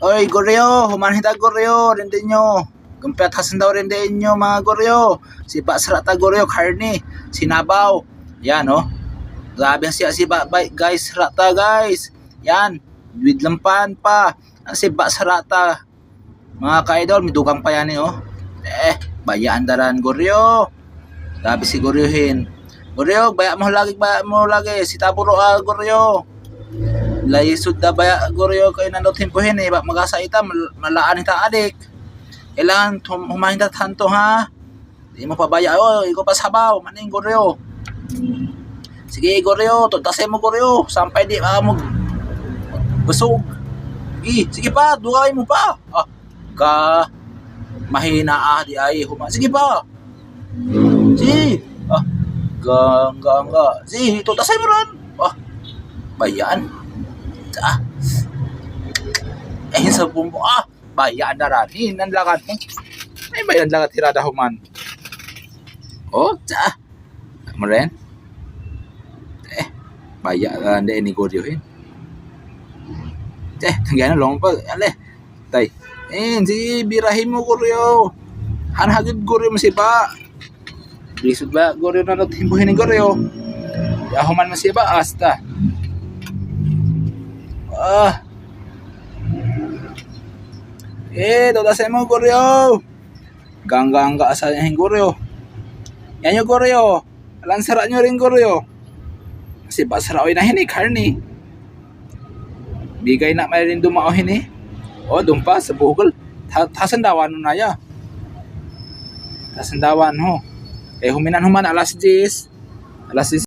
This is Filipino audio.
Oy, Goryo, humanhita Goryo, rindin nyo. Gumpet hasan daw rindin nyo mga Goryo. Si Basrata Goryo, karni, sinabaw. Yan, oh. Grabe siya si guys, rata guys. Yan, with lampan pa. Si Basrata. Mga ka-idol, midugang pa yan oh. Bayaan daran Goryo. Grabe si Goryohin. Goryo, baya mo lagi. Si Taburo Goryo. Laisod na baya Goryo kayo nandot himpuhin bak magasa ita malaan ita adik. Kailangan humahin ta tanto ha. Di mo pabaya iko pa sabaw maning Goryo. Sige Goryo, tutasay mo Goryo sampai di mo busog. Sige pa, duay mo pa. Ka mahina di ay huma. Sige pa. Sige. Ga. Sige, tutasay mo ron. Bayaan. Sa bumbo bayaan na rin hinanlangan mo may bayan lang at tirada human mo rin bayaan na ni Goryohin tangganan lang pa tay si birahin mo Goryo hanhagid Goryo masiba lisod ba Goryo na natimbuhin ni Goryo human masiba asta tutasay mo Goryo. Ganggang ka asahin Goryo. Yan yung Goryo. Lansara nyo rin Goryo. Kasi basara oy na hini karni. Bigay na may rin dumaohin dumpa sa bukol. Tasandawan no na ya. Tasandawan ho. Huminan human alas 10. Alas 10.